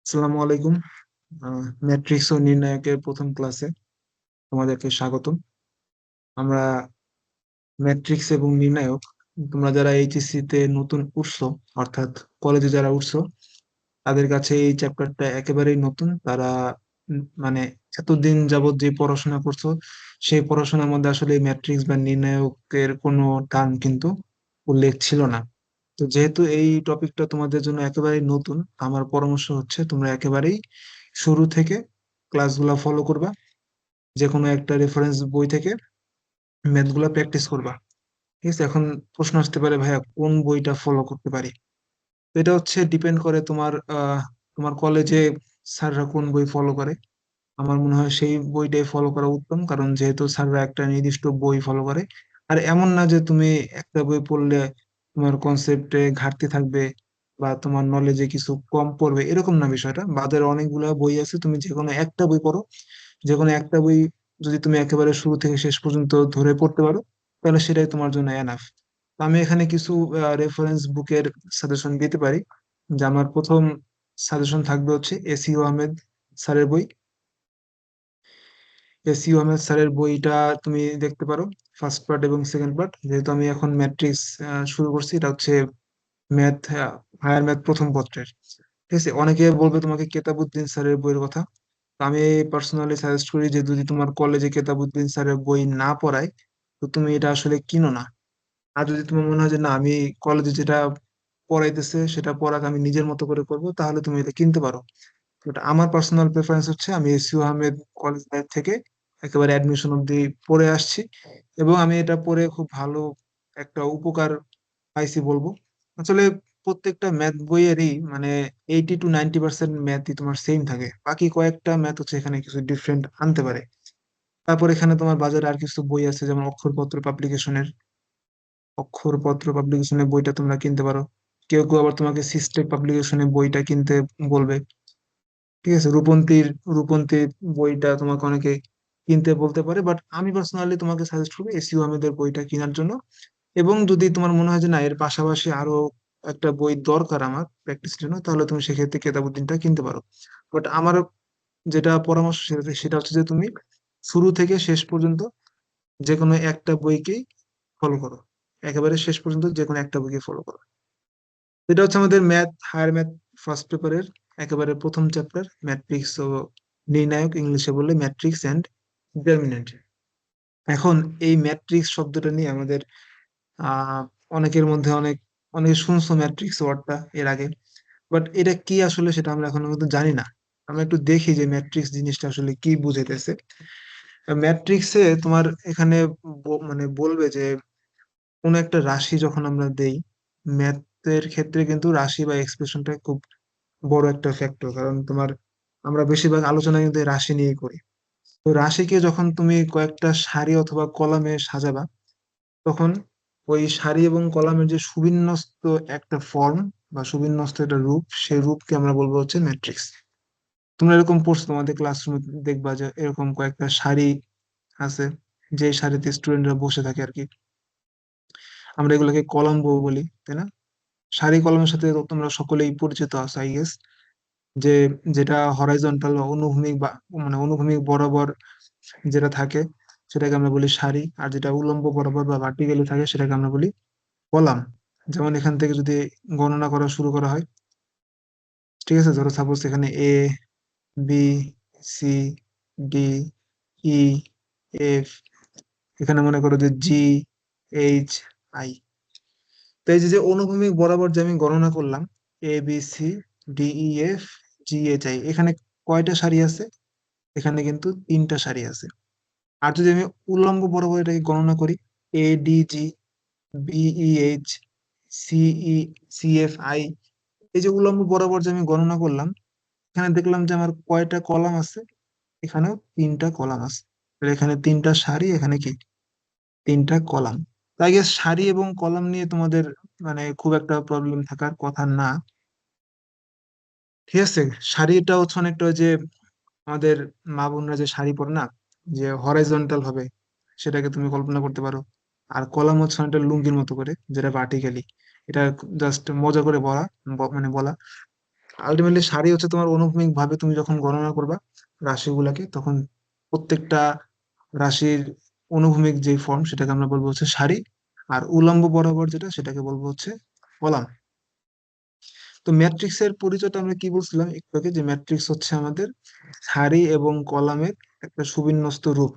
আসসালামু আলাইকুম। ম্যাট্রিক্স ও নির্ণায়কের প্রথম ক্লাসে তোমাদেরকে স্বাগতম। আমরা ম্যাট্রিক্স এবং নির্ণায়ক, তোমরা যারা এইচএসসি তে নতুন উঠছো, অর্থাৎ কলেজে যারা উঠছো, তাদের কাছে এই চ্যাপ্টারটা একেবারেই নতুন। তারা মানে এতদিন যাবত যে পড়াশোনা করছো, সেই পড়াশোনার মধ্যে আসলে ম্যাট্রিক্স বা নির্ণায়কের কোনো টার্ম কিন্তু উল্লেখ ছিল না। তো যেহেতু এই টপিকটা তোমাদের জন্য একেবারেই নতুন, আমার পরামর্শ হচ্ছে তোমরা একেবারেই শুরু থেকে ক্লাসগুলা ফলো করবা। যে কোনো একটা রেফারেন্স বই থেকে ম্যাথগুলা প্র্যাকটিস করবা। ঠিক আছে? এখন প্রশ্ন আসতে পারে, ভাইয়া কোন বইটা ফলো করতে পারি? তো এটা হচ্ছে ডিপেন্ড করে তোমার কলেজে স্যাররা কোন বই ফলো করে। আমার মনে হয় সেই বইটাই ফলো করা উত্তম, কারণ যেহেতু স্যাররা একটা নির্দিষ্ট বই ফলো করে। আর এমন না যে তুমি একটা বই পড়লে তোমার কনসেপ্টে ঘাটতি থাকবে বা তোমার নলেজে কিছু কম পড়বে, এরকম না বিষয়টা। বাজারে অনেকগুলো বই আছে, তুমি যে কোনো একটা বই পড়ো। যে কোনো একটা বই যদি তুমি একেবারে শুরু থেকে শেষ পর্যন্ত ধরে পড়তে পারো, তাহলে সেটাই তোমার জন্য এনাফ। আমি এখানে কিছু রেফারেন্স বুকের সাজেশন দিতে পারি। যে আমার প্রথম সাজেশন থাকবে হচ্ছে এসইউ আহমেদ স্যারের বই। এসইউ আহমেদ স্যারের বইটা তুমি দেখতে পারো, ফার্স্ট পার্ট এবং সেকেন্ড পার্ট। যেহেতু আমি এখন ম্যাট্রিক্স শুরু করছি, এটা হচ্ছে ম্যাথ, হায়ার ম্যাথ প্রথম পত্রের। ঠিক আছে? অনেকে বলবে তোমাকে কেতাবুদ্দিন স্যারের বইয়ের কথা। তো আমি পার্সোনালি সাজেস্ট করি যে যদি তোমার কলেজে কেতাবুদ্দিন স্যারের বই না পড়ায়, তো তুমি এটা আসলে কিনো না। আর যদি তোমার মনে হয় যে না, আমি কলেজে যেটা পড়াইতেছে সেটা পড়াক, আমি নিজের মতো করে করবো, তাহলে তুমি এটা কিনতে পারো। বাট আমার পার্সোনাল প্রেফারেন্স হচ্ছে আমি এসইউ আহমেদ কলেজ লাইফ থেকে একেবারে অ্যাডমিশন অব্দি পড়ে আসছি, এবং আমি এটা পড়ে খুব ভালো একটা উপকার পাইছি বলবো। আসলে প্রত্যেকটা ম্যাথ বইয়েরই মানে 80 to 90% ম্যাথই তোমার সেম থাকে, বাকি কয়েকটা ম্যাথ হচ্ছে এখানে কিছু ডিফারেন্ট আনতে পারে। তারপর এখানে তোমার বাজারে আর কিছু বই আছে, যেমন অক্ষরপত্র পাবলিকেশনের বইটা তোমরা কিনতে পারো। কেউ কেউ আবার তোমাকে সিস্টেম পাবলিকেশনের বইটা কিনতে বলবে। ঠিক আছে? রূপন্তির বইটা তোমাকে অনেকে কিনতে বলতে পারে, বাট আমি পার্সোনালি তোমাকে সাজেস্ট করবো এসইউ আহমেদের বইটা কেনার জন্য। এবং যদি তোমার মনে হয় যে না, এর পাশাপাশি আরো একটা বই দরকার আমার প্র্যাকটিস জন্য, তাহলে তুমি সেক্ষেত্রে কেতাবুদ্দিনটা কিনতে পারো। বাট আমার যেটা পরামর্শ সেটা সেটা হচ্ছে যে তুমি শুরু থেকে শেষ পর্যন্ত যে কোনো একটা বইকেই ফলো করো। একেবারে শেষ পর্যন্ত যে কোনো একটা বইকে ফলো করো। এটা হচ্ছে আমাদের ম্যাথ, হায়ার ম্যাথ ফার্স্ট পেপারের একেবারে প্রথম চ্যাপ্টার, ম্যাট্রিক্স ও নির্ণায়ক, ইংলিশে বললে ম্যাট্রিক্স অ্যান্ড ডিটারমিনেন্ট। এখন এই ম্যাট্রিক্স শব্দটা নিয়ে আমাদের আহ অনেকের মধ্যে অনেকে শুনছো ম্যাট্রিক্স ওয়ার্ডটা এর আগে, বাট এটা কি আসলে সেটা আমরা এখনো কিন্তু জানি না। আমরা একটু দেখি যে ম্যাট্রিক্স জিনিসটা আসলে কি বুঝাইতেছে। ম্যাট্রিক্সে তোমার এখানে মানে বলবে যে কোন একটা রাশি যখন আমরা দেই, ম্যাথের ক্ষেত্রে কিন্তু রাশি বা এক্সপ্রেশনটা খুব বড় একটা ফ্যাক্টর, কারণ তোমার আমরা বেশিরভাগ আলোচনা কিন্তু এই রাশি নিয়েই করি। তো রাশিকে যখন তুমি কয়েকটা সারি অথবা কলামে সাজাবা, তখন ওই সারি এবং কলামের যে সুবিন্যস্ত একটা ফর্ম বা সুবিন্যস্ত একটা রূপ, সেই রূপকে আমরা বলবো হচ্ছে ম্যাট্রিক্স। তোমরা এরকম পড়ছো তোমাদের ক্লাসরুমে, দেখবা যে এরকম কয়েকটা সারি আছে, যে সারিতে স্টুডেন্টরা বসে থাকে আর কি। আমরা এগুলোকে কলাম বলি, তাই না? সারি কলামের সাথে তো তোমরা সকলেই পরিচিত আছো, আই গেস। যে যেটা হরাইজন্টাল বা অনুভূমিক বা মানে অনুভূমিক বরাবর যেটা থাকে, সেটাকে আমরা বলি সারি। আর যেটা উল্লম্ব বরাবর বা ভার্টিক্যালি থাকে, সেটাকে আমরা বলি কলাম। যেমন এখান থেকে যদি গণনা করা শুরু করা হয়, ঠিক আছে, ধরো সাপোজ এখানে এ, B, C, D, E, F, এখানে মনে করো যে জি, এইচ, আই। তো এই যে যে অনুভূমিক বরাবর যে আমি গণনা করলাম, A B C D E F G H I, এখানে কয়টা সারি আছে? এখানে কিন্তু তিনটা সারি আছে। আর যদি আমি উল্লম্ব বরাবর এটাকে গণনা করি, A D G, B E H, C E, C F I, এই যে উল্লম্ব বরাবর যে আমি গণনা করলাম, এখানে দেখলাম যে আমার কয়টা কলাম আছে? এখানেও তিনটা কলাম আছে। তাহলে এখানে তিনটা সারি, এখানে কি তিনটা কলাম। তাই গেস সারি এবং কলাম নিয়ে তোমাদের মানে খুব একটা প্রবলেম থাকার কথা না। ঠিক আছে? শাড়িটা হচ্ছে অনেকটা ওই যে আমাদের মা বোনরা যে শাড়ি পরে না, যে হরাইজন্টাল হবে, সেটাকে তুমি কল্পনা করতে পারো। আর কলাম হচ্ছে অনেকটা লুঙ্গির মতো করে, যেটা ভার্টিক্যালি। এটা জাস্ট মজা করে বলা, মানে বলা। আলটিমেটলি সারি হচ্ছে তোমার অনুভূমিক ভাবে তুমি যখন গণনা করবা রাশিগুলাকে, তখন প্রত্যেকটা রাশির অনুভূমিক যে ফর্ম সেটাকে আমরা বলবো হচ্ছে সারি, আর উল্লম্ব বরাবর যেটা সেটাকে বলবো হচ্ছে কলাম। তো ম্যাট্রিক্সের পরিচয়টা আমরা কি বলছিলাম একটু আগে, যে ম্যাট্রিক্স হচ্ছে আমাদের সারি এবং কলামের একটা সুবিন্যস্ত রূপ।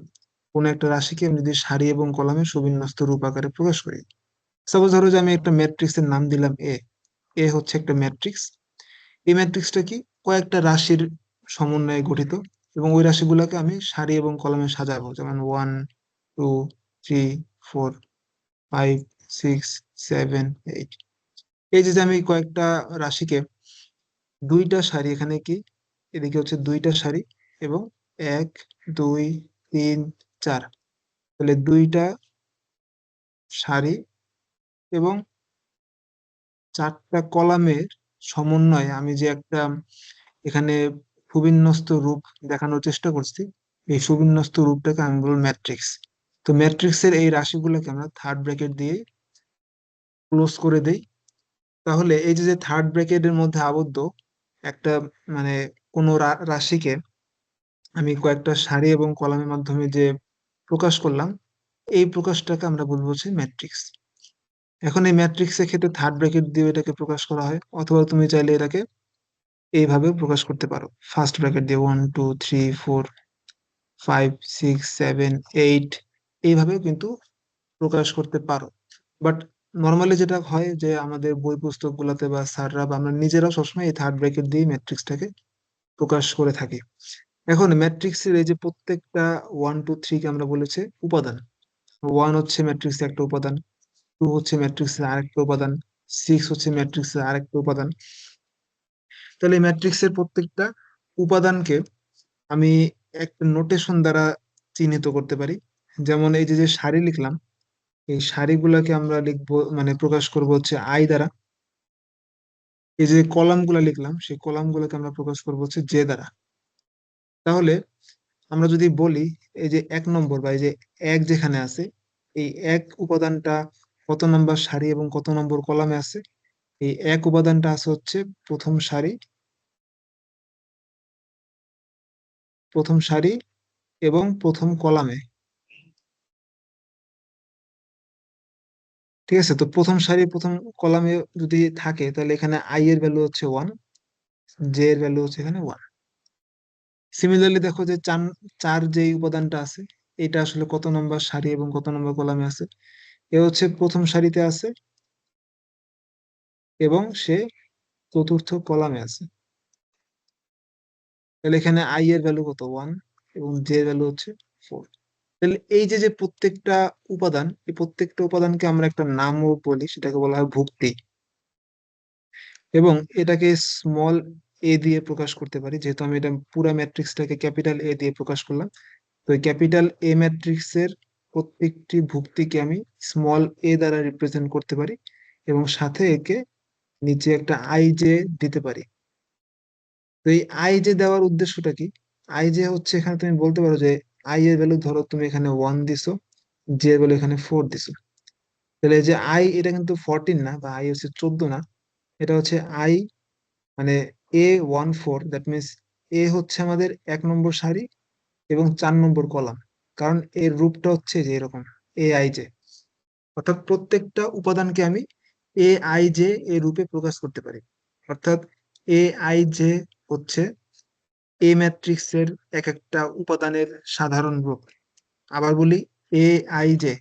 কোন একটা রাশিকে আমি যদি সারি এবং কলামের সুবিন্যস্ত রূপ আকারে প্রকাশ করি, সাপোজ ধরো যে আমি একটা ম্যাট্রিক্সের নাম দিলাম এ। এ হচ্ছে একটা ম্যাট্রিক্স। এই ম্যাট্রিক্সটা কি, কয়েকটা রাশির সমন্বয়ে গঠিত, এবং ওই রাশিগুলোকে আমি সারি এবং কলামে সাজাবো, যেমন 1 2 3 4 5 6 7 8। এই যে যে আমি কয়েকটা রাশিকে দুইটা সারি, এখানে কি এদিকে হচ্ছে দুইটা সারি, এবং 1 2 3 4, তাহলে দুইটা সারি এবং চারটা কলামের সমন্বয়ে আমি যে একটা এখানে সুবিন্যস্ত রূপ দেখানোর চেষ্টা করছি, এই সুবিন্যস্ত রূপটাকে আমি বলবো ম্যাট্রিক্স। তো ম্যাট্রিক্সের এই রাশিগুলোকে আমরা থার্ড ব্র্যাকেট দিয়ে ক্লোজ করে দেই। তাহলে এই যে যে থার্ড ব্র্যাকেটের মধ্যে আবদ্ধ একটা, মানে কোনো রাশিকে আমি কয়েকটা সারি এবং কলামের মাধ্যমে যে প্রকাশ করলাম, এই প্রকাশটাকে আমরা বলবো হচ্ছে ম্যাট্রিক্স। এখন এই ম্যাট্রিক্সের ক্ষেত্রে থার্ড ব্র্যাকেট দিয়ে এটাকে প্রকাশ করা হয়, অথবা তুমি চাইলে এটাকে এইভাবেও প্রকাশ করতে পারো, ফার্স্ট ব্র্যাকেট দিয়ে 1 2 3 4 5 6 7 8, এইভাবেও কিন্তু প্রকাশ করতে পারো। বাট নর্মালি যেটা হয় যে আমাদের বই পুস্তক গুলাতে বা স্যাররা বা আমরা নিজেরাও সবসময় এই থার্ড ব্র্যাকেট দিয়ে ম্যাট্রিক্সটাকে প্রকাশ করে থাকি। এখন ম্যাট্রিক্সের এই যে প্রত্যেকটা 1 2 3 কে আমরা বলেছে উপাদান। 1 হচ্ছে ম্যাট্রিক্সের একটা উপাদান, 2 হচ্ছে ম্যাট্রিক্সের আরেকটা উপাদান, 6 হচ্ছে ম্যাট্রিক্সের আরেকটা উপাদান। তাহলে এই ম্যাট্রিক্সের প্রত্যেকটা উপাদানকে আমি একটা নোটেশন দ্বারা চিহ্নিত করতে পারি। যেমন এই যে যে সারি লিখলাম, এই সারিগুলোকে আমরা লিখবো, মানে প্রকাশ করবো হচ্ছে আই দ্বারা। এই যে কলাম গুলা লিখলাম, সেই কলাম গুলোকে আমরা প্রকাশ করবো হচ্ছে জে দ্বারা। তাহলে আমরা যদি বলি এই যে 1 নম্বর বা এই যে এক যেখানে আছে, এই এক উপাদানটা কত নম্বর সারি এবং কত নম্বর কলামে আছে, এই এক উপাদানটা আছে হচ্ছে প্রথম সারি, প্রথম সারি এবং প্রথম কলামে। ঠিক আছে, তো প্রথম সারি প্রথম কলামে যদি থাকে, তাহলে এখানে আই এর ভ্যালু হচ্ছে 1, জে এর ভ্যালু হচ্ছে এখানে 1। সিমিলারলি দেখো যে চার, চার যে উপাদানটা আছে, এটা আসলে কত নম্বর সারি এবং কত নম্বর কলামে আছে। এ হচ্ছে প্রথম সারিতে আছে এবং সে চতুর্থ কলামে আছে। তাহলে এখানে আই এর ভ্যালু কত, 1, এবং জে এর ভ্যালু হচ্ছে 4। তাহলে এই যে যে প্রত্যেকটা উপাদান, এই প্রত্যেকটা উপাদানকে আমরা একটা নামও বলি, সেটাকে বলা হয় ভুক্তি। এবং এটাকে স্মল এ দিয়ে প্রকাশ করতে পারি, যেহেতু আমি এটা পুরা ম্যাট্রিক্সটাকে ক্যাপিটাল এ দিয়ে প্রকাশ করলাম। তো এই ক্যাপিটাল এ ম্যাট্রিক্সের প্রত্যেকটি ভুক্তিকে আমি স্মল এ দ্বারা রিপ্রেজেন্ট করতে পারি, এবং সাথে একে নিচে একটা আই জে দিতে পারি। তো এই আই জে দেওয়ার উদ্দেশ্যটা কি, আই জে হচ্ছে এখানে তুমি বলতে পারো যে আই এর ভ্যালু ধরো তুমি এখানে 1 দিছো, জে এর ভ্যালু এখানে 4 দিছো। তাহলে এই যে আই, এটা কিন্তু 14 না, বা আই হচ্ছে 14 না, এটা হচ্ছে আই, মানে A14, দ্যাট মিনস এ হচ্ছে আমাদের 1 নম্বর সারি এবং 4 নম্বর কলাম। কারণ এর রূপটা হচ্ছে যে এরকম, এ আই জে, অর্থাৎ প্রত্যেকটা উপাদানকে আমি এ আই জে এর রূপে প্রকাশ করতে পারি। অর্থাৎ এ আই জে হচ্ছে এ ম্যাট্রিক্সের এক একটা উপাদানের সাধারণ রূপ। আবার বলি, এ আই জে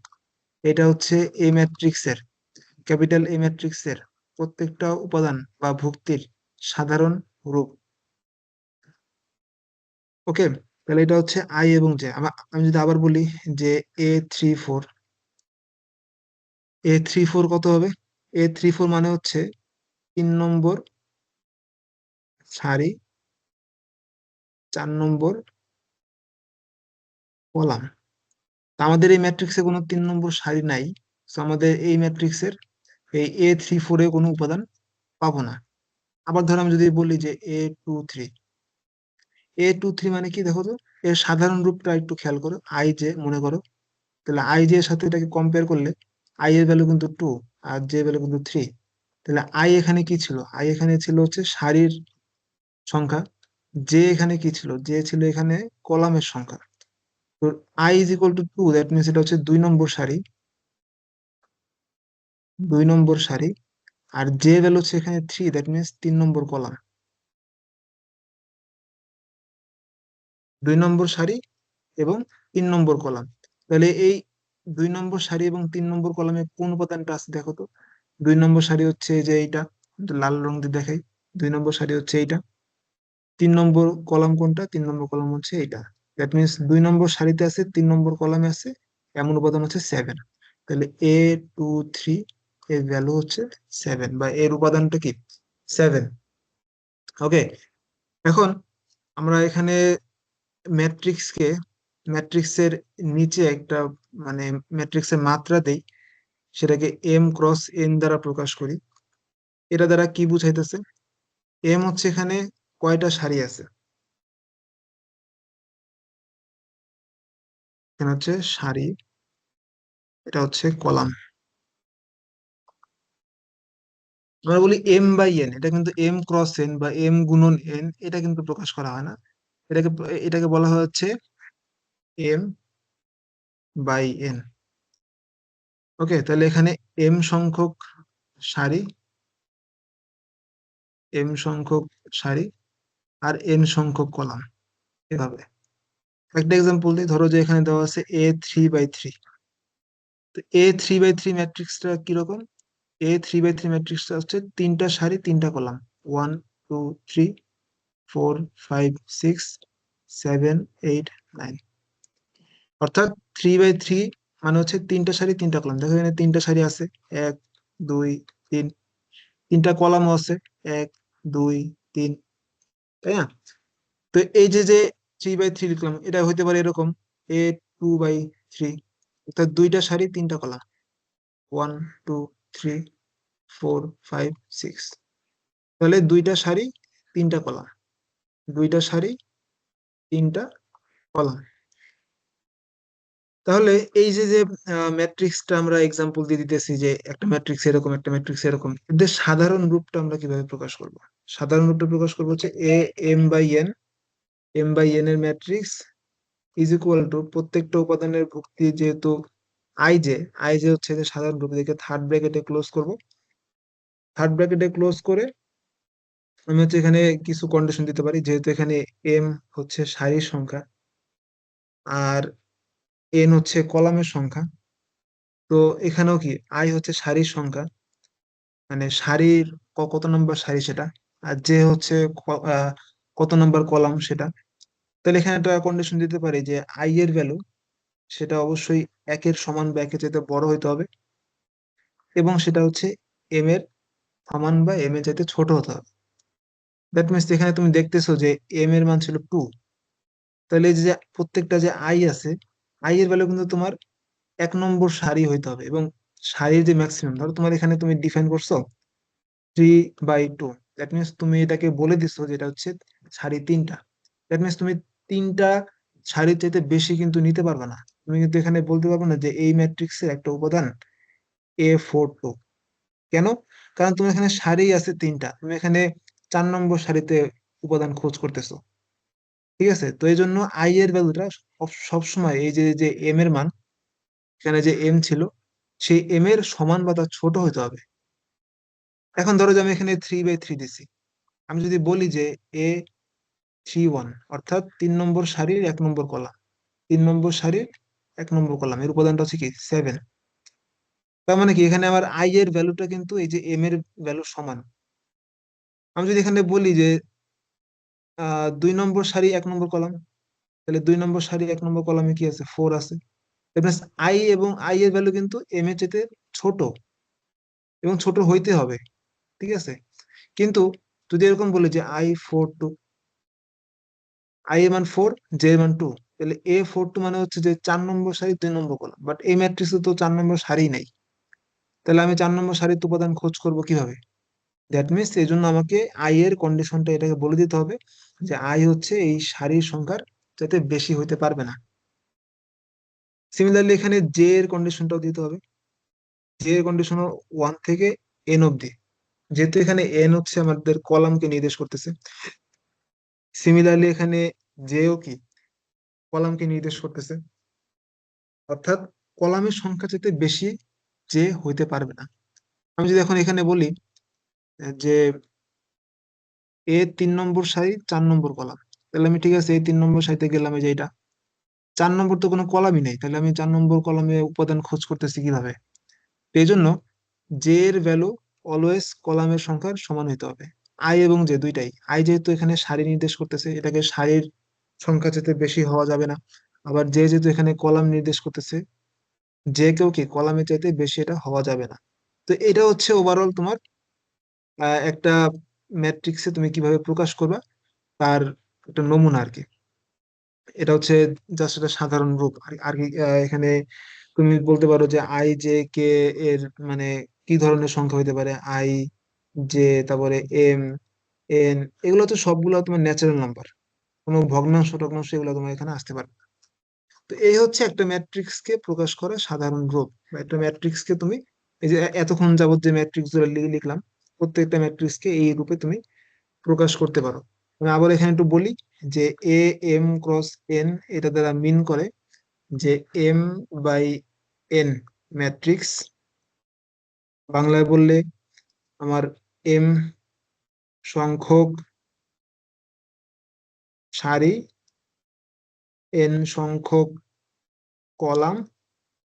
এটা হচ্ছে এ ম্যাট্রিক্সের, ক্যাপিটাল এ ম্যাট্রিক্সের প্রত্যেকটা উপাদান বা ভুক্তির সাধারণ রূপ। ওকে, তাহলে এটা হচ্ছে আই এবং জে। আমি যদি আবার বলি যে A34, A34 কত হবে, A34 মানে হচ্ছে 3 নম্বর সারি, 4 নম্বর কলাম। তা আমাদের এই ম্যাট্রিক্সে কোনো 3 নম্বর সারি নাই, তো আমাদের এই ম্যাট্রিক্সের এই A34 এ কোনো উপাদান পাবো না। আবার ধরো আমি যদি বলি যে A23, A23 মানে কি দেখো তো, এর সাধারণ রূপটা একটু খেয়াল করো, আই জে মনে করো। তাহলে আই জে এর সাথে এটাকে কম্পেয়ার করলে আই এর ভ্যালু কিন্তু 2, আর জে ভ্যালু কিন্তু 3। তাহলে আই এখানে কি ছিল, আই এখানে ছিল হচ্ছে সারির সংখ্যা, জে এখানে কি ছিল, জে ছিল এখানে কলামের সংখ্যা। তো I is equal two 2, that means এটা হচ্ছে 2 নম্বর সারি, 2 নম্বর সারি। আর জে ভ্যালু হচ্ছে এখানে 3, দ্যাট মিনস 3 নম্বর কলাম, 2 নম্বর সারি এবং 3 নম্বর কলাম। তাহলে এই 2 নম্বর সারি এবং 3 নম্বর কলামে কোন উপাদানটা আছে দেখো তো। 2 নম্বর সারি হচ্ছে যে এইটা, একটু লাল রং দিয়ে দেখাই। 2 নম্বর সারি হচ্ছে এইটা। 3 নম্বর কলাম কোনটা, 3 নম্বর কলাম হচ্ছে এইটা। দ্যাট মিনস 2 নম্বর সারিতে আছে, 3 নম্বর কলামে আছে এমন উপাদান হচ্ছে 7। তাহলে A23 এর ভ্যালু হচ্ছে 7, বা এর উপাদানটা কি 7। ওকে, এখন আমরা এখানে ম্যাট্রিক্সকে, ম্যাট্রিক্সের নিচে একটা মানে ম্যাট্রিক্সের মাত্রা দেই, সেটাকে M×N দ্বারা প্রকাশ করি। এটা দ্বারা কি বুঝাইতেছে, এম হচ্ছে এখানে কয়টা সারি আছে, এখানে হচ্ছে সারি, এটা হচ্ছে কলাম। আমরা বলি M/N, এটা কিন্তু M×N বা M×N, এটা কিন্তু প্রকাশ করা হয় না। এটাকে এটাকে বলা হচ্ছে M/N। ওকে, তাহলে এখানে এম সংখ্যক সারি, এম সংখ্যক সারি, আর এন সংখ্যক কলাম, এভাবে। একটা এক্সাম্পল দিই, ধরো যে এখানে দেওয়া আছে A3/3। তো A3/3 ম্যাট্রিক্সটা কিরকম, A3/3 ম্যাট্রিক্সটা হচ্ছে 3টা সারি 3টা কলাম, 1 2 3 4 5 6 7 8 9। অর্থাৎ 3/3 মানে হচ্ছে 3টা সারি 3টা কলাম। দেখো এখানে 3টা সারি আছে, 1 2 3, 3টা কলামও আছে, 1 2 3, তাই না? তো এই যে যে 3/3 লিখলাম, এটা হইতে পারে এরকম A2/3, অর্থাৎ 2টা সারি 3টা কলাম, 1 2 3 4 5 6। তাহলে 2টা সারি 3টা কলাম, 2টা সারি 3টা কলাম। তাহলে এই যে যে ম্যাট্রিক্সটা আমরা এক্সাম্পল দিয়ে দিতেছি, যে একটা ম্যাট্রিক্স এরকম, একটা ম্যাট্রিক্স এরকম, এদের সাধারণ রূপটা আমরা কিভাবে প্রকাশ করব। সাধারণ রূপটা প্রকাশ করবো হচ্ছে M/N, M/N এর ম্যাট্রিক্স ইজ ইকুয়াল টু, প্রত্যেকটা উপাদানের ভুক্তি যেহেতু আই জে, আই জে হচ্ছে যে সাধারণ রূপ, দেখে থার্ড ব্র্যাকেটে ক্লোজ করব। থার্ড ব্র্যাকেটে ক্লোজ করে আমি হচ্ছে এখানে কিছু কন্ডিশন দিতে পারি, যেহেতু এখানে এম হচ্ছে সারির সংখ্যা আর এন হচ্ছে কলামের সংখ্যা। তো এখানেও কি আই হচ্ছে সারির সংখ্যা, মানে সারির কত নম্বর সারি সেটা, আর যে হচ্ছে কত নম্বর কলাম সেটা। তাহলে এখানে একটা কন্ডিশন দিতে পারি যে আই এর ভ্যালু সেটা অবশ্যই 1-এর সমান বা 1-এর চাইতে বড় হইতে হবে, এবং সেটা হচ্ছে M-এর সমান বা M-এর চাইতে ছোট হতে হবে। দ্যাট মিনস এখানে তুমি দেখতেছো যে M-এর মান ছিল 2। তাহলে এই যে প্রত্যেকটা যে আই আছে, আই এর ভ্যালু কিন্তু তোমার 1 নম্বর সারি হইতে হবে, এবং সারির যে ম্যাক্সিমাম, ধরো তোমার এখানে তুমি ডিফাইন করছো 3/2, দ্যাট মিনস তুমি এটাকে বলে দিচ্ছ যে এটা হচ্ছে সারি 3টা। দ্যাট মিনস তুমি 3টা সারির চাইতে বেশি কিন্তু নিতে পারবে না। তুমি কিন্তু এখানে বলতে পারবে না যে এই ম্যাট্রিক্সের একটা উপাদান A42। কেন? কারণ তুমি এখানে সারি আছে 3টা, তুমি এখানে 4 নম্বর সারিতে উপাদান খোঁজ করতেছো। ঠিক আছে, তো এই জন্য আই এর ভ্যালুটা সবসময় এই যে যে এম এর মান, এখানে যে এম ছিল, সেই এম এর সমান বা তার ছোট হতে হবে। এখন ধরো যে আমি এখানে 3/3 দিছি, আমি যদি বলি যে A31, অর্থাৎ 3 নম্বর সারির 1 নম্বর কলাম, 3 নম্বর সারির 1 নম্বর কলাম, এর উপাদানটা হচ্ছে কি 7। তার মানে কি এখানে আমার আই এর ভ্যালুটা কিন্তু এই যে এম এর ভ্যালুর সমান। আমি যদি এখানে বলি যে 2 নম্বর সারি 1 নম্বর কলাম, তাহলে 2 নম্বর সারি 1 নম্বর কলামে কি আছে, 4 আছে। আই এবং আই এর ভ্যালু কিন্তু এম এর চেয়ে ছোট, এবং ছোট হইতে হবে। ঠিক আছে, কিন্তু যদি এরকম বলি যে I42, আই এর মান 4, জে এর মান 2, তাহলে A42 মানে হচ্ছে যে 4 নম্বর সারি 2 নম্বর কলাম, বাট এই ম্যাট্রিক্সে তো 4 নম্বর সারি নেই। তাহলে আমি 4 নম্বর সারির উপাদান খোঁজ করব কিভাবে? দ্যাট মিনস এই জন্য আমাকে আই এর কন্ডিশনটা এটাকে বলে দিতে হবে যে আই হচ্ছে এই সারির সংখ্যার যাতে বেশি হইতে পারবে না। সিমিলারলি এখানে জে এর কন্ডিশনটাও দিতে হবে। জে এর কন্ডিশন 1 থেকে N অব্দি, যেহেতু এখানে এন হচ্ছে আমাদের কলামকে নির্দেশ করতেছে, সিমিলারলি এখানে যেও কি কলামকে নির্দেশ করতেছে, অর্থাৎ কলামের সংখ্যা যেতে বেশি যে হইতে পারবে না। আমি যদি এখন এখানে বলি যে এ 3 নম্বর সারি 4 নম্বর কলাম, তাহলে আমি ঠিক আছে এই 3 নম্বর সারিতে গেলাম, এই যে এটা 4 নম্বর তো কোনো কলামই নেই, তাহলে আমি 4 নম্বর কলামে উপাদান খোঁজ করতেছি কিভাবে? তো এই জন্য জে এর ভ্যালু অলওয়েজ কলামের সংখ্যার সমান হইতে হবে। আই এবং জে দুইটাই, আই যেহেতু এখানে সারি নির্দেশ করতেছে, এটাকে সারির সংখ্যা যেতে বেশি হওয়া যাবে না। আবার জে যেহেতু এখানে কলাম নির্দেশ করতেছে, যে কেউ কি কলামের চাইতে বেশি এটা হওয়া যাবে না। তো এটা হচ্ছে ওভারঅল তোমার একটা ম্যাট্রিক্সে তুমি কিভাবে প্রকাশ করবা তার একটা নমুনা আর কি। এটা হচ্ছে জাস্ট একটা সাধারণ রূপ আর আর কি। এখানে তুমি বলতে পারো যে আই জে কে এর মানে কি ধরনের সংখ্যা হইতে পারে, আই জে, তারপরে এম এন, এগুলো তো সবগুলো তোমার ন্যাচারাল নাম্বার, কোনো ভগ্নাংশ টগ্নাংশ এগুলো তোমার এখানে আসতে পারে না। তো এই হচ্ছে একটা ম্যাট্রিক্স কে প্রকাশ করার সাধারণ রূপ। বা একটা ম্যাট্রিক্স কে তুমি এই যে এতক্ষণ যাবত যে ম্যাট্রিক্স গুলো লিখলাম, প্রত্যেকটা ম্যাট্রিক্স কে এই রূপে তুমি প্রকাশ করতে পারো। আমি আবার এখানে একটু বলি যে এ এম ক্রস এন এটা দ্বারা মিন করে যে এম বাই এন ম্যাট্রিক্স, বাংলায় বললে আমার এম সংখ্যক সারি, এন সংখ্যক কলাম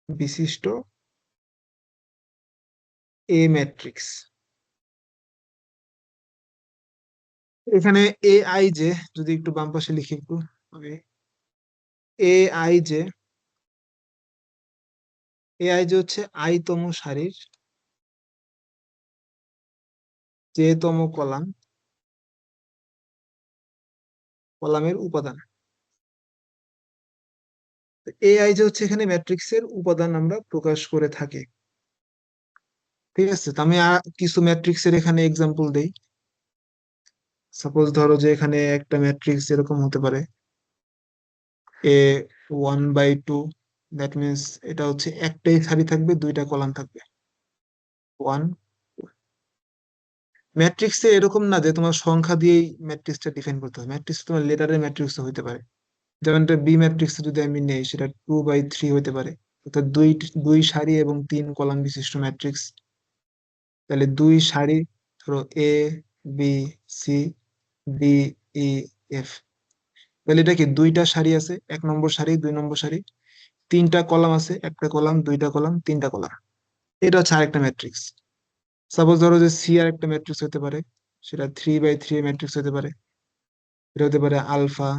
বিশিষ্ট এ ম্যাট্রিক্স। এখানে এ আই জে, যদি একটু বাম পাশে লিখি একটু, আমি A I J, A I J হচ্ছে আই তম সারির জে তম কলাম, কলামের উপাদান। এ আই জে হচ্ছে এখানে ম্যাট্রিক্সের উপাদান আমরা প্রকাশ করে থাকি। ঠিক আছে, তো আমি কিছু ম্যাট্রিক্সের এখানে এক্সাম্পল দেই। সাপোজ ধরো যে এখানে একটা ম্যাট্রিক্স এরকম হতে পারে এ 1/2, দ্যাট মিনস এটা হচ্ছে একটাই সারি থাকবে, দুইটা কলাম থাকবে, ওয়ান। ম্যাট্রিক্সে এরকম না যে তোমার সংখ্যা দিয়েই ম্যাট্রিক্সটা ডিফাইন করতে হবে, ম্যাট্রিক্স তোমার লেটারের ম্যাট্রিক্স হতে পারে। যেমন একটা বি ম্যাট্রিক্স যদি আমি নেই, সেটা 2/3 হতে পারে, অর্থাৎ দুই দুই সারি এবং 3 কলাম বিশিষ্ট ম্যাট্রিক্স। তাহলে দুই সারি, ধরো A B C D E F, তাহলে এটা কি দুইটা সারি আছে, 1 নম্বর সারি 2 নম্বর সারি, 3টা কলাম আছে, একটা কলাম, দুইটা কলাম, 3টা কলাম। এটা হচ্ছে আরেকটা ম্যাট্রিক্স। সাপোজ ধরো যে সি আর একটা ম্যাট্রিক্স হতে পারে, সেটা 3/3 ম্যাট্রিক্স হতে পারে। এটা হতে পারে alpha,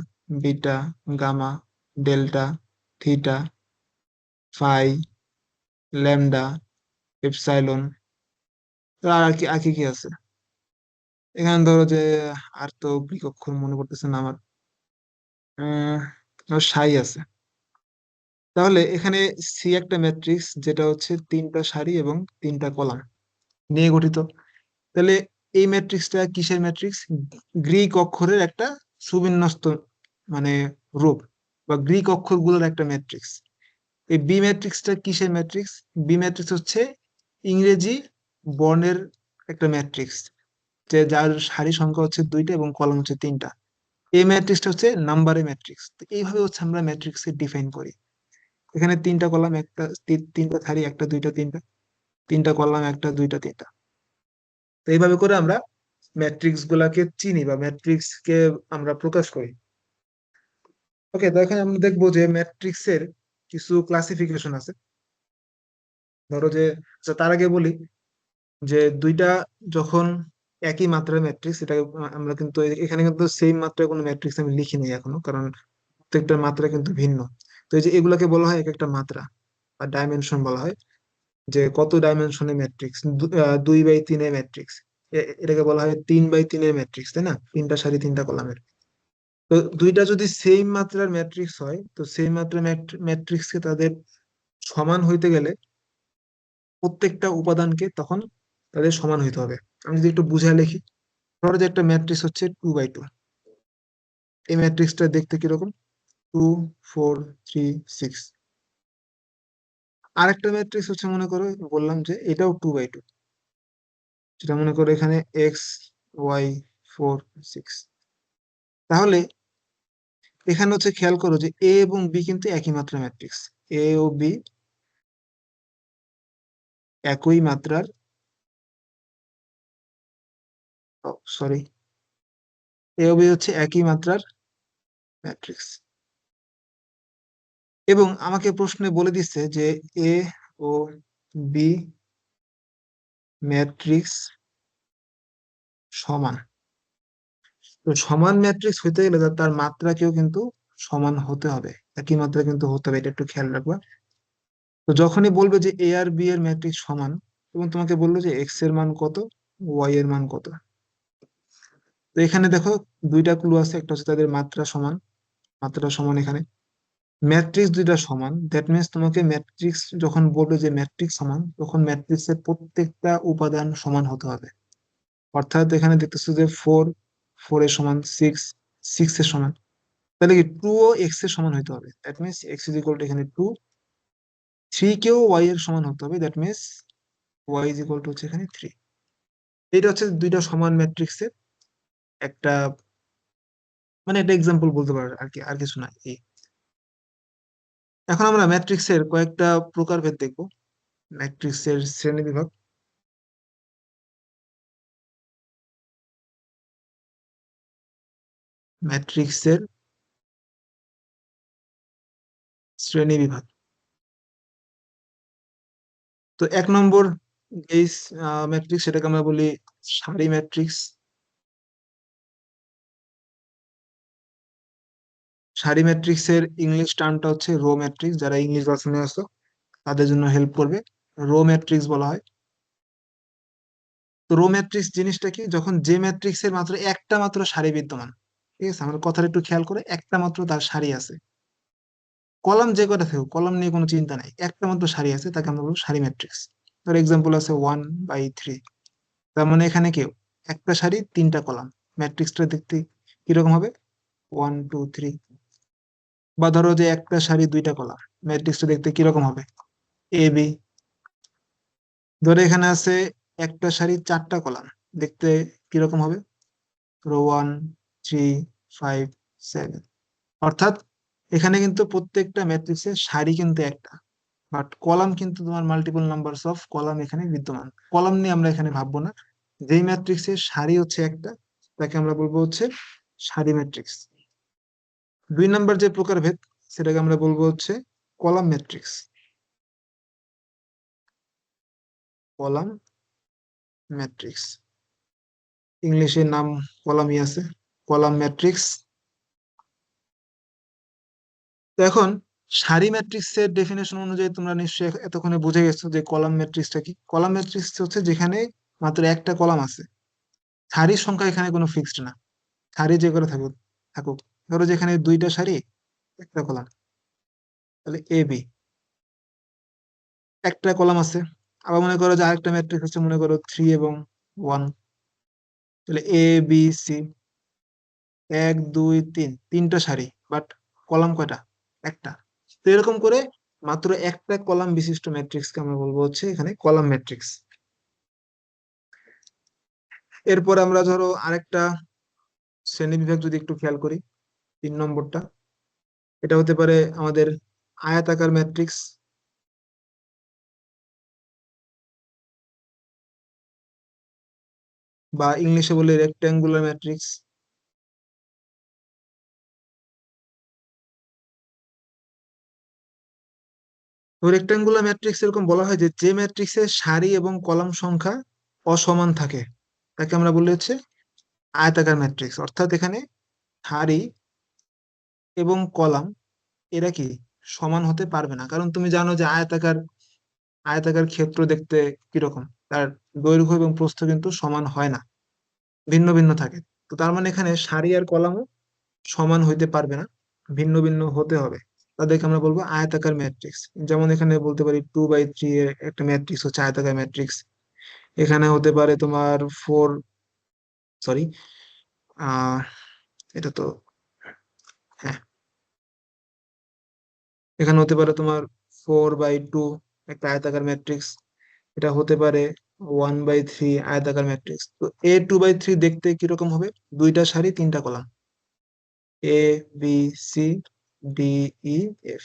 beta, gamma, delta, theta, phi, lambda, epsilon. আর কি কি আছে এখানে, ধরো যে আর তো গ্রিক অক্ষর মনে পড়তেছে না আমার, সাই আছে। তাহলে এখানে সি একটা ম্যাট্রিক্স যেটা হচ্ছে 3টা সারি এবং 3টা কলাম নিয়ে গঠিত। তাহলে এই ম্যাট্রিক্সটা কিসের ম্যাট্রিক্স? গ্রিক অক্ষরের একটা সুবিন্যস্ত মানে রূপ, বা গ্রিক অক্ষরগুলোর একটা ম্যাট্রিক্স। এই বি ম্যাট্রিক্সটা কিসের ম্যাট্রিক্স? বি ম্যাট্রিক্স হচ্ছে ইংরেজি বর্ণের একটা ম্যাট্রিক্স, যে যার সারি সংখ্যা হচ্ছে 2টা এবং কলাম হচ্ছে 3টা। এই ম্যাট্রিক্সটা হচ্ছে নাম্বারের ম্যাট্রিক্স। তো এইভাবে হচ্ছে আমরা ম্যাট্রিক্স ডিফাইন করি। এখানে 3টা কলাম, একটা 3টা সারি, একটা দুইটা তিনটা, 3টা কলাম, একটা দুইটা তিনটা। তো এইভাবে করে আমরা ম্যাট্রিক্স গুলাকে চিনি বা ম্যাট্রিক্স কে আমরা প্রকাশ করি। ওকে, তো এখানে আমরা দেখবো যে ম্যাট্রিক্স এর কিছু ক্লাসিফিকেশন আছে। ধরো যে, আচ্ছা, তার আগে বলি যে দুইটা যখন একই মাত্রার ম্যাট্রিক্স, এটা আমরা কিন্তু এখানে কিন্তু সেম মাত্রায় কোনো ম্যাট্রিক্স আমি লিখি নাই এখনো, কারণ প্রত্যেকটা মাত্রা কিন্তু ভিন্ন। তো এই যে এগুলাকে বলা হয় এক একটা মাত্রা বা ডাইমেনশন বলা হয়, যে কত ডাইমেনশনের ম্যাট্রিক্স। 2/3 ম্যাট্রিক্স, এটাকে বলা হয় 3/3 ম্যাট্রিক্স, তাই না? 3টা সারি 3টা কলামের। তো দুইটা যদি সেম মাত্রার ম্যাট্রিক্স হয়, তো সেম মাত্রার ম্যাট্রিক্স কে তাদের সমান হইতে গেলে প্রত্যেকটা উপাদানকে তখন তাদের সমান হইতে হবে। আমি যদি একটু বুঝায় লিখি, ধরো যে একটা ম্যাট্রিক্স হচ্ছে 2/2, এই ম্যাট্রিক্সটা দেখতে কিরকম? 2 4 3 6। আরেকটা ম্যাট্রিক্স হচ্ছে, মনে করো বললাম যে এটাও 2/2, যেটা মনে করো এখানে x y 4 6। তাহলে এখানে হচ্ছে খেয়াল করো যে এ এবং বি কিন্তু একই মাত্রার ম্যাট্রিক্স। এ ও বি একই মাত্রার, সরি, এ ও বি হচ্ছে একই মাত্রার ম্যাট্রিক্স। এবং আমাকে প্রশ্নে বলে দিচ্ছে যে এ ও বি ম্যাট্রিক্স সমান। তো সমান ম্যাট্রিক্স হইতে গেলে তার মাত্রাকেও কিন্তু সমান হতে হবে, একই মাত্রা কিন্তু হতে হবে, এটা একটু খেয়াল রাখবা। তো যখনই বলবে যে এ আর বি এর ম্যাট্রিক্স সমান, এবং তোমাকে বললো যে এক্স এর মান কত, ওয়াই এর মান কত, তো এখানে দেখো দুইটা ক্লু আছে, একটা হচ্ছে তাদের মাত্রা সমান, মাত্রা সমান এখানে ম্যাট্রিক্স দুইটা সমান, দ্যাট মিনস তোমাকে ম্যাট্রিক্স যখন বলবে যে ম্যাট্রিক্স সমান, তখন ম্যাট্রিক্সের প্রত্যেকটা উপাদান সমান হতে হবে। অর্থাৎ এখানে দেখতেছো যে ফোর, ফোর এর সমান সিক্স, সিক্স এর সমান, তাহলে কি টু ও এক্স এর সমান হতে হবে, that means x is equal to এখানে টু। থ্রি কেও ওয়াই এর সমান হতে হবে, that means y is equal to হচ্ছে এখানে থ্রি। এটা হচ্ছে দুইটা সমান ম্যাট্রিক্সের একটা, মানে একটা এক্সাম্পল বলতে পারো আর কি, আর কিছু না এই। এখন আমরা ম্যাট্রিক্সের কয়েকটা প্রকারভেদ দেখবো, ম্যাট্রিক্সের শ্রেণীবিভাগ। ম্যাট্রিক্সের শ্রেণীবিভাগ। তো এক নম্বর এই ম্যাট্রিক্স, সেটাকে আমরা বলি সারি ম্যাট্রিক্স। সারি ম্যাট্রিক্সের ইংলিশ টার্মটা হচ্ছে রো ম্যাট্রিক্স, যারা ইংলিশ ভার্সনে আসো তাদের জন্য হেল্প করবে, রো ম্যাট্রিক্স বলা হয়। তো রো ম্যাট্রিক্স জিনিসটা কি, যখন যে ম্যাট্রিক্সের মাত্র একটা মাত্র সারি বিদ্যমান, ঠিক আছে, আমার কথাটা একটু খেয়াল করে, একটা মাত্র তার সারি আছে, কলাম যে কটা থাকুক কলাম নিয়ে কোনো চিন্তা নাই, একটা মাত্র সারি আছে, তাকে আমরা বলবো সারি ম্যাট্রিক্স। তার এক্সাম্পল আছে 1/3, তার মানে এখানে কেউ একটা সারি তিনটা কলাম, ম্যাট্রিক্সটা দেখতে কিরকম হবে, 1 2 3। বা ধরো যে একটা সারি দুইটা কলাম, ম্যাট্রিক্সটা দেখতে কিরকম হবে, AB। ধরো এখানে আছে একটা সারি চারটা কলাম, দেখতে কিরকম হবে, ধরো 1 3 5 7। অর্থাৎ এখানে কিন্তু প্রত্যেকটা ম্যাট্রিক্সের সারি কিন্তু একটা, বাট কলাম কিন্তু তোমার মাল্টিপল নাম্বারস অফ কলাম এখানে বিদ্যমান। কলাম নিয়ে আমরা এখানে ভাববো না, যেই ম্যাট্রিক্সের সারি হচ্ছে একটা, তাকে আমরা বলবো হচ্ছে সারি ম্যাট্রিক্স। দুই নাম্বার যে প্রকারভেদ, সেটাকে আমরা বলবো হচ্ছে কলাম ম্যাট্রিক্স। কলাম ম্যাট্রিক্স, ইংলিশের নাম কলামই আছে, কলাম ম্যাট্রিক্স। তো এখন সারি ম্যাট্রিক্সের ডেফিনেশন অনুযায়ী তোমরা নিশ্চয়ই এতক্ষণে বুঝে গেছো যে কলাম ম্যাট্রিক্সটা কি। কলাম ম্যাট্রিক্স হচ্ছে যেখানে মাত্র একটা কলাম আছে, সারির সংখ্যা এখানে কোনো ফিক্সড না, সারি যে করে থাকুক থাকুক, ধরো যেখানে দুইটা সারি একটা কলাম, তাহলে AB একটা কলাম আছে। আবার মনে করো যে আরেকটা ম্যাট্রিক্স হচ্ছে, মনে করো 3 এবং 1, তাহলে ABC 1 2 3, তিনটা সারি, বাট কলাম কয়টা, একটা। তো এরকম করে মাত্র একটা কলাম বিশিষ্ট ম্যাট্রিক্সকে আমরা বলবো হচ্ছে এখানে কলাম ম্যাট্রিক্স। এরপর আমরা ধরো আরেকটা শ্রেণীবিভাগ যদি একটু খেয়াল করি, 3 নম্বরটা, এটা হতে পারে আমাদের আয়াতাকার ম্যাট্রিক্স, বা ইংলিশে বলে রেক্ট্যাঙ্গুলার ম্যাট্রিক্স। তো রেক্ট্যাঙ্গুলার ম্যাট্রিক্স এরকম বলা হয় যে যে ম্যাট্রিক্সের সারি এবং কলাম সংখ্যা অসমান থাকে, তাকে আমরা বলি হচ্ছে আয়তাকার ম্যাট্রিক্স। অর্থাৎ এখানে সারি এবং কলাম এরা কি সমান হতে পারবে না, কারণ তুমি জানো যে আয়তাকার, আয়তাকার ক্ষেত্র দেখতে কিরকম, তার দৈর্ঘ্য এবং প্রস্থ কিন্তু সমান হয় না, ভিন্ন ভিন্ন থাকে। তো তার মানে এখানে সারি আর কলামও সমান হইতে পারবে না, ভিন্ন ভিন্ন হতে হবে, তাদেরকে আমরা বলবো আয়তাকার ম্যাট্রিক্স। যেমন এখানে বলতে পারি 2/3 এর একটা ম্যাট্রিক্স হচ্ছে আয়তাকার ম্যাট্রিক্স। এখানে হতে পারে তোমার ফোর, সরি, আহ এটা তো, হ্যাঁ, এখানে হতে পারে তোমার 4/2 একটা আয়তাকার ম্যাট্রিক্স। এটা হতে পারে 1/3 আয়তাকার ম্যাট্রিক্স। তো A 2/3 দেখতে কিরকম হবে, দুইটা সারি তিনটা column, A B C D E F.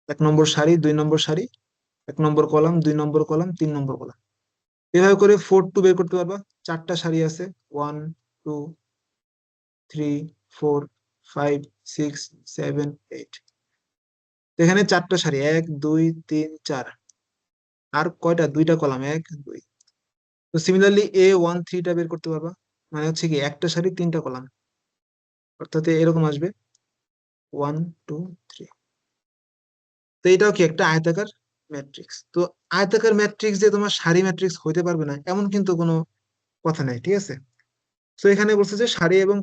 1 নম্বর সারি, 2 নম্বর সারি, 1 নম্বর কলাম, 2 নম্বর কলাম, 3 নম্বর কলাম। এভাবে করে 4 2 বের করতে পারবা। 4টা সারি আছে, 1 2 3 4 5 6 7 8। এখানে 4টা সারি, 1 2 3 4। আর কয়টা? 2টা কলাম, 1 2। তো সিমিলারলি A 1 3টা বের করতে পারবা। মানে হচ্ছে কি, একটা সারি 3টা কলাম, অর্থাৎ এরকম আসবে 1 2 3। তো এটাও কি একটা আয়তাকার ম্যাট্রিক্স। তো আয়তাকার ম্যাট্রিক্স যে তোমার সারি ম্যাট্রিক্স হইতে পারবে না এমন কিন্তু কোনো কথা নাই, ঠিক আছে। তো এখানে বলছে যে সারি এবং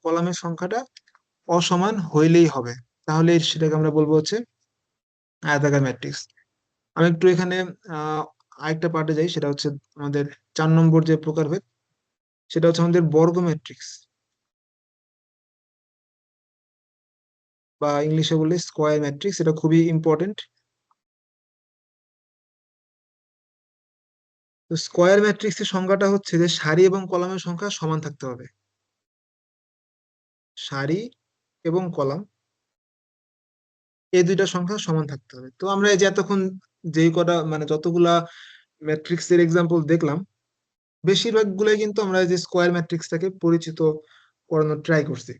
কলামের সংখ্যাটা অসমান হইলেই হবে, তাহলে সেটাকে আমরা বলবো হচ্ছে আয়তাকার ম্যাট্রিক্স। আমি একটু এখানে আহ আরেকটা পার্টে যাই, সেটা হচ্ছে আমাদের 4 নম্বর যে প্রকারভেদ, সেটা হচ্ছে আমাদের বর্গ ম্যাট্রিক্স, বা ইংলিশে বললে স্কোয়ার ম্যাট্রিক্স। এটা খুবই ইম্পর্টেন্ট। তো স্কোয়ার ম্যাট্রিক্সের সংজ্ঞাটা হচ্ছে যে সারি এবং কলামের সংখ্যা সমান থাকতে হবে। সারি এবং কলাম, এই দুইটা সংখ্যা সমান থাকতে হবে। তো আমরা এই যে এতক্ষণ যেই কটা মানে যতগুলা ম্যাট্রিক্স এর এক্সাম্পল দেখলাম, বেশিরভাগ গুলাই কিন্তু আমরা এই যে স্কোয়ার ম্যাট্রিক্সটাকে পরিচিত করানোর ট্রাই করছি।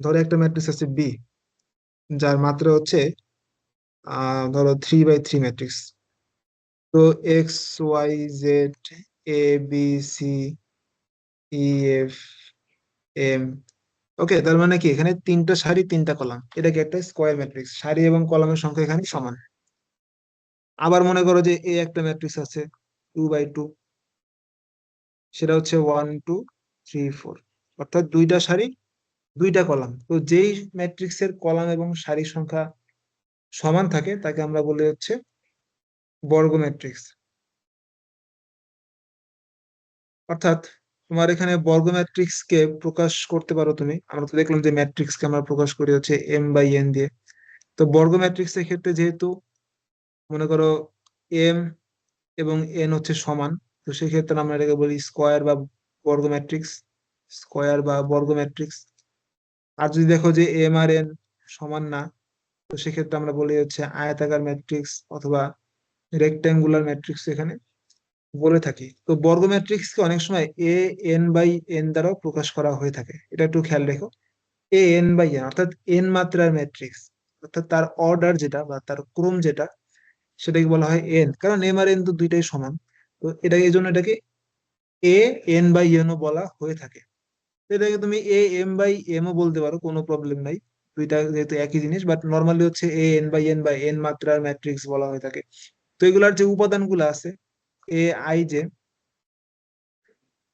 ধরো একটা ম্যাট্রিক্স আছে বি, যার মাত্রা হচ্ছে ধরো 3 বাই 3 ম্যাট্রিক্স। তো X Y Z A B C E F M. Okay, তার মানে কি এখানে 3টা সারি 3টা কলাম, এটা কি একটা স্কোয়ার ম্যাট্রিক্স। সারি এবং কলামের সংখ্যা এখানে সমান। আবার মনে করো যে এ একটা ম্যাট্রিক্স আছে 2 বাই 2, সেটা হচ্ছে 1 2 3 4, অর্থাৎ 2টা সারি 2টা কলাম। তো যেই ম্যাট্রিক্সের কলাম এবং সারির সংখ্যা সমান থাকে তাকে আমরা বলি হচ্ছে বর্গ ম্যাট্রিক্স। অর্থাৎ তোমার এখানে বর্গ ম্যাট্রিক্স কে প্রকাশ করতে পারো তুমি, আমরা তো দেখলাম যে ম্যাট্রিক্স কে আমরা প্রকাশ করি হচ্ছে M/N দিয়ে। তো বর্গ ম্যাট্রিক্স এর ক্ষেত্রে যেহেতু মনে করো এম এবং এন হচ্ছে সমান, তো সেক্ষেত্রে আমরা এটাকে বলি স্কোয়ার বা বর্গ ম্যাট্রিক্স। স্কোয়ার বা বর্গ ম্যাট্রিক্স। আর যদি দেখো যে এম আর এন সমান না, তো সেক্ষেত্রে আমরা বলি হচ্ছে আয়তাকার ম্যাট্রিক্স অথবা রেক্ট্যাঙ্গুলার ম্যাট্রিক্স এখানে বলে থাকি। তো বর্গ ম্যাট্রিক্সকে অনেক সময় A n/n দ্বারাও প্রকাশ করা হয়ে থাকে, এটা একটু খেয়াল রেখো। A n/n অর্থাৎ এন মাত্রার ম্যাট্রিক্স, অর্থাৎ তার অর্ডার যেটা বা তার ক্রম যেটা, সেটাকে বলা হয় এন, কারণ এম আর এন তো দুইটাই সমান। তো এটা এই জন্য এটাকে A n/n ও বলা হয়ে থাকে। তো এটাকে তুমি AM/m ও বলতে পারো, কোনো প্রবলেম নাই। দুইটা যেহেতু একই জিনিস, বাট নর্মালি হচ্ছে A n/n বা এন মাত্রার ম্যাট্রিক্স বলা হয়ে থাকে। তো এগুলার যে উপাদানগুলো আছে Aij,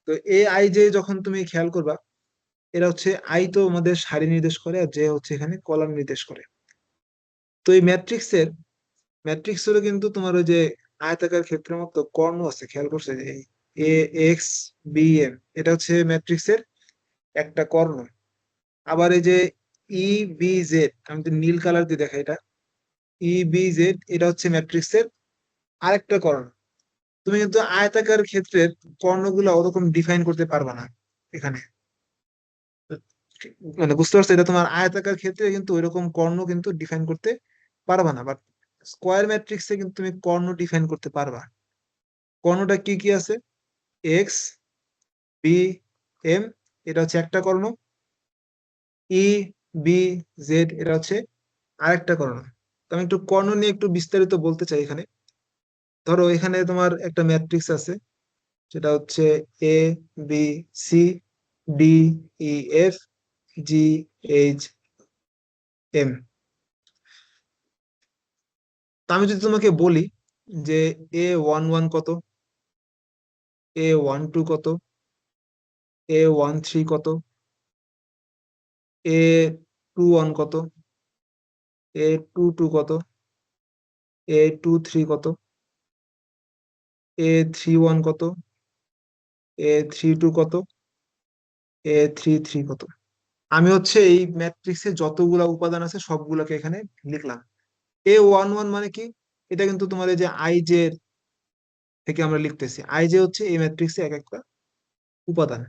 তো Aij যখন তুমি খেয়াল করবা, এরা হচ্ছে আই তো আমাদের সারি নির্দেশ করে, আর জে হচ্ছে এখানে কলাম নির্দেশ করে। তো এই ম্যাট্রিক্সেরও কিন্তু তোমার ওই যে আয়তাকার ক্ষেত্রের মতো কর্ণ আছে, খেয়াল করছে যে A x B m, এটা হচ্ছে ম্যাট্রিক্সের একটা কর্ণ। আবার এই যে E B Z, আমি তো নীল কালার দিয়ে দেখা, এটা E B Z, এটা হচ্ছে ম্যাট্রিক্সের আরেকটা কর্ণ। তুমি কিন্তু আয়তাকার ক্ষেত্রের কর্ণগুলো ওরকম ডিফাইন করতে পারবা না এখানে। মানে বুঝতে পারছো, এটা তোমার আয়তাকার ক্ষেত্রে কিন্তু ওইরকম কর্ণ কিন্তু ডিফাইন করতে পারবা না, বাট স্কোয়ার ম্যাট্রিক্সে কিন্তু তুমি কর্ণ ডিফাইন করতে পারবা। কর্ণটা কি কি আছে? X B M, এটা হচ্ছে একটা কর্ণ। E B Z, এটা হচ্ছে আরেকটা কর্ণ। তো আমি একটু কর্ণ নিয়ে একটু বিস্তারিত বলতে চাই এখানে। ধরো এখানে তোমার একটা ম্যাট্রিক্স আছে, সেটা হচ্ছে A B C D E F G H M। তা আমি যদি তোমাকে বলি যে A11 কত, A12 কত, A13 কত, A21 কত, A22 কত, A23 কত, A31 কত, A32 কত, A33 কত, আমি হচ্ছে এই ম্যাট্রিক্সে যতগুলা উপাদান আছে সবগুলাকে এখানে লিখলাম। A11 মানে কি? এটা কিন্তু তোমার এই যে আইজে থেকে আমরা লিখতেছি, আইজে হচ্ছে এই ম্যাট্রিক্সে এক একটা উপাদান।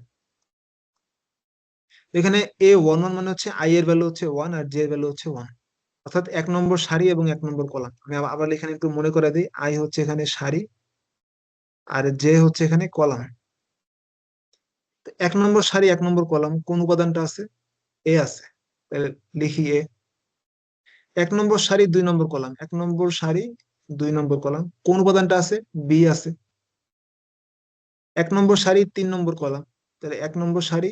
এখানে A11 মানে হচ্ছে আই এর ভ্যালু হচ্ছে 1 আর জে এর ভ্যালু হচ্ছে 1, অর্থাৎ 1 নম্বর সারি এবং 1 নম্বর কলাম। আমি আবার এখানে একটু মনে করে দিই, আই হচ্ছে এখানে সারি আর জে হচ্ছে এখানে কলাম। 1 নম্বর সারি 1 নম্বর কলাম কোন উপাদানটা আছে? এ আছে, তাহলে লিখি এ। 1 নম্বর সারি 2 নম্বর কলাম, 1 নম্বর সারি 2 নম্বর কলাম কোন উপাদানটা আছে? বি আছে। 1 নম্বর সারি 3 নম্বর কলাম, তাহলে 1 নম্বর সারি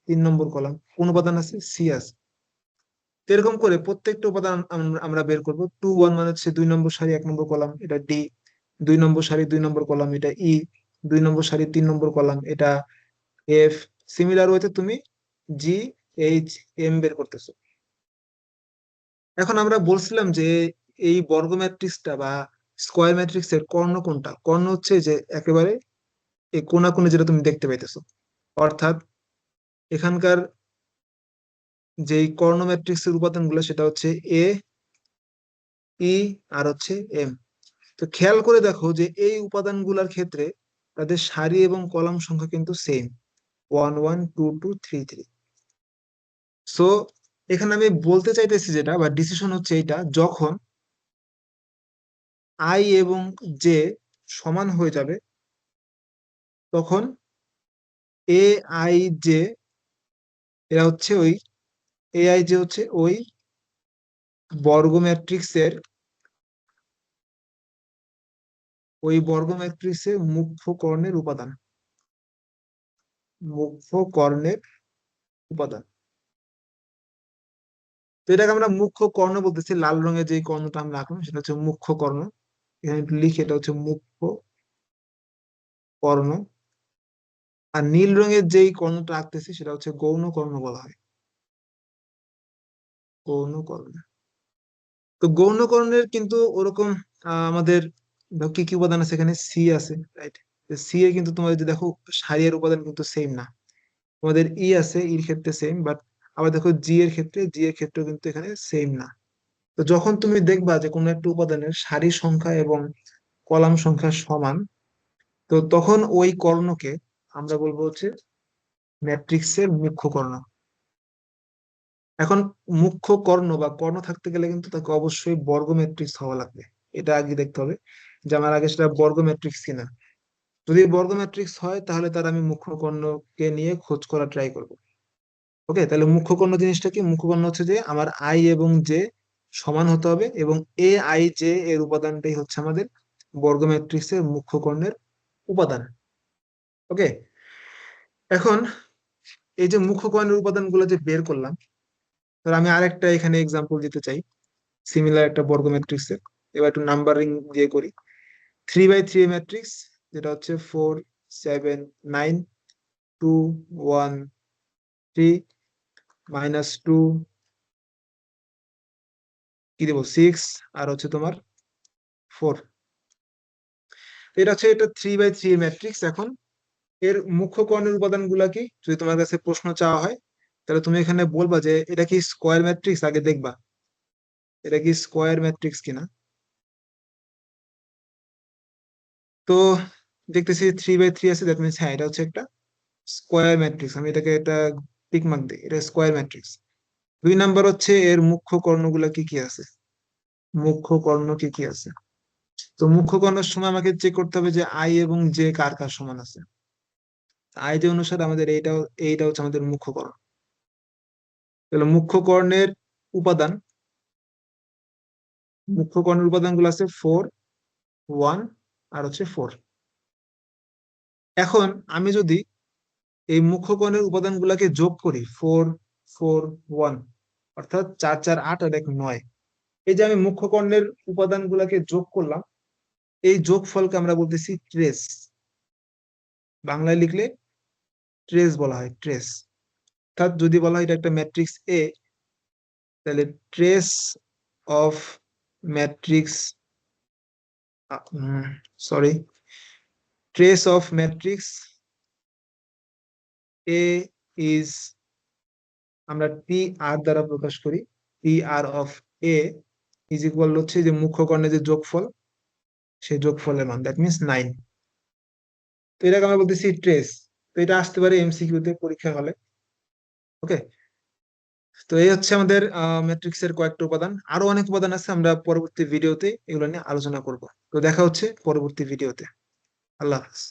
3 নম্বর কলাম কোন উপাদান আছে? সি আছে। তো এরকম করে প্রত্যেকটা উপাদান আমরা বের করবো। 2 1 মানে হচ্ছে 2 নম্বর সারি 1 নম্বর কলাম, এটা ডি। 2 নম্বর সারি 2 নম্বর কলাম, এটা ই। 2 নম্বর সারি 3 নম্বর কলাম, এটা এফ। সিমিলার ওয়েতে তুমি জি, এইচ, এম বের করতেছো। এখন আমরা বলছিলাম যে এই বর্গ ম্যাট্রিক্সটা বা স্কয়ার ম্যাট্রিক্স এর কর্ণ কোনটা? কর্ণ হচ্ছে যে একেবারে এই কোণাকুণি যেটা তুমি দেখতে পাইতেছো, অর্থাৎ এখানকার যেই কর্ণ ম্যাট্রিক্স এর উপাদানগুলো সেটা হচ্ছে এ, ই আর হচ্ছে এম। তো খেয়াল করে দেখো যে এই উপাদানগুলোর ক্ষেত্রে তাদের সারি এবং কলাম সংখ্যা কিন্তু সেম, 1 1 2 2 3 3। সো এখানে আমি বলতে চাইতেছি যেটা বা ডিসিশন হচ্ছে এইটা, যখন আই এবং জে সমান হয়ে যাবে তখন এ আই জে এরা হচ্ছে ওই এ আই জে হচ্ছে ওই বর্গ ম্যাট্রিক্সের মুখ্য কর্ণের উপাদান, মুখ্য কর্ণের উপাদান। তো এটাকে আমরা মুখ্য কর্ণ বলতেছি, লাল রঙের যে কর্ণটা আমরা আঁকলাম সেটা হচ্ছে মুখ্য কর্ণ। এখানে একটু লিখি, এটা হচ্ছে মুখ্য কর্ণ। আর নীল রঙের যেই কর্ণটা আঁকতেছি সেটা হচ্ছে গৌণ কর্ণ বলা হয়, গৌণ কর্ণ। তো গৌণ কর্ণের কিন্তু ওরকম আমাদের দেখো কি কি উপাদান আছে, এখানে সি আছে, রাইট? সি এর কিন্তু তোমার যদি দেখো সারিয়ার উপাদান কিন্তু সেম না। তোমাদের ই আছে, ইর ক্ষেত্রে সেম, বাট আবার দেখো জি এর ক্ষেত্রে কিন্তু এখানে সেম না। তো যখন তুমি দেখবা যে কোনো একটা উপাদানের সারি সংখ্যা এবং কলাম সংখ্যা সমান, তো তখন ওই কর্ণকে আমরা বলবো হচ্ছে ম্যাট্রিক্সের মুখ্য কর্ণ। এখন মুখ্য কর্ণ বা কর্ণ থাকতে গেলে কিন্তু তাকে অবশ্যই বর্গ ম্যাট্রিক্স হওয়া লাগবে। এটা আগে দেখতে হবে যে আমার আগে সেটা বর্গ ম্যাট্রিক্স কিনা। যদি বর্গ ম্যাট্রিক্স হয় তাহলে তার আমি মুখ্য কর্ণকে নিয়ে খোঁজ করা ট্রাই করব। ওকে, তাহলে মুখ্য কর্ণ জিনিসটা কি? মুখ্য কর্ণ হচ্ছে যে আমার আই এবং জে সমান হতে হবে এবং এ আই জে এর উপাদানটাই হচ্ছে আমাদের বর্গ ম্যাট্রিক্সের মুখ্য কর্ণের উপাদান। ওকে, এখন এই যে মুখ্য কর্ণের উপাদানগুলো যে বের করলাম, তাহলে আমি আরেকটা এখানে এক্সাম্পল দিতে চাই সিমিলার একটা বর্গ ম্যাট্রিক্সের। এবার একটু নাম্বারিং দিয়ে করি। 3 বাই 3 ম্যাট্রিক্স, যেটা হচ্ছে 4 7 9 2 1 3 -2 কি দেবো 6 আর হচ্ছে তোমার 4। এটা 3 বাই 3 ম্যাট্রিক্স। এখন এর মুখ্য কর্ণের উপাদান গুলা কি, যদি তোমার কাছে প্রশ্ন চাওয়া হয় তাহলে তুমি এখানে বলবা যে এটা কি স্কোয়ার ম্যাট্রিক্স, আগে দেখবা এটা কি স্কোয়ার ম্যাট্রিক্স কিনা। তো দেখতেছি 3 বাই 3 আছে, দ্যাট মিনস হ্যাঁ এটা হচ্ছে একটা স্কোয়ার ম্যাট্রিক্স। আমি এটাকে একটা টিক মার্ক দিই, এটা স্কোয়ার ম্যাট্রিক্স। 2 নাম্বার হচ্ছে এর মুখ্য কর্ণগুলা কি কি আছে, মুখ্য কর্ণ কি কি আছে। তো মুখ্য কর্ণের সময় আমাকে চেক করতে হবে যে আই এবং জে কার কার সমান আছে। আই জে অনুসারে আমাদের এইটা হচ্ছে আমাদের মুখ্য কর্ণ। তাহলে উপাদান মুখ্য কর্ণের উপাদান গুলো আছে 4 1 আর হচ্ছে 4। এখন আমি যদি এই মুখ্য কর্ণের উপাদান গুলাকে যোগ করি, 4 4 1, অর্থাৎ 4 4 8 আর 1 9। এই যে আমি মুখ্য কর্ণের উপাদান গুলাকে যোগ করলাম, এই যোগফলকে আমরা বলতেছি ট্রেস। বাংলায় লিখলে ট্রেস বলা হয়, ট্রেস। অর্থাৎ যদি বলা হয় এটা একটা ম্যাট্রিক্স এ, তাহলে trace of matrix, sorry, trace of matrix A is, আমরা টি আর দ্বারা প্রকাশ করি। টি আর অফ এ ইজ ইকুয়াল হচ্ছে যে মুখ্য কর্ণের যে যোগফল, সেই যোগফলের মান, দ্যাট মিনস 9। তো এটাকে আমরা বলতেছি ট্রেস। তো এটা আসতে পারে এমসিকিউ তে পরীক্ষা হলে। ওকে, তো এই হচ্ছে আমাদের ম্যাট্রিক্সের কয়েকটা উপাদান। আরো অনেক উপাদান আছে, আমরা পরবর্তী ভিডিওতে এগুলো নিয়ে আলোচনা করব। তো দেখা হচ্ছে পরবর্তী ভিডিওতে। আল্লাহ হাফেজ।